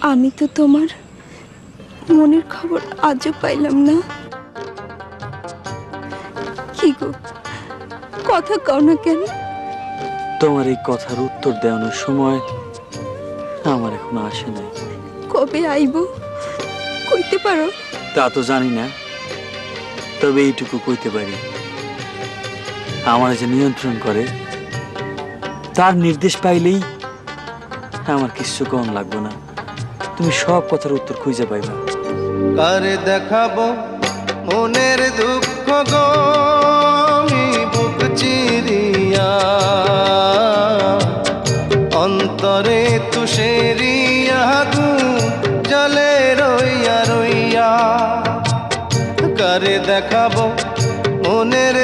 আমি তো তোমার মনের খবর আজও পাইলাম না। কি গো, কথা কও না কেন? তোমার এই কথার উত্তর দেওয়ানোর সময় আমার এখনো আসে নাই। কবে আইব কইতে পারো? তা তো জানি না, তবে এইটুকু কইতে পারি, আমার যে নিয়ন্ত্রণ করে তার নির্দেশ পাইলেই আমার কিছু কম লাগবে না। তুমি সব কথার উত্তর খুঁজে পাইবা। কারে দেখাবো মনের দুঃখ গো আমি বুক চিরিয়া, অন্তরে তুষেরিয়া জলে রইয়া রইয়া। কারে দেখাবো মনের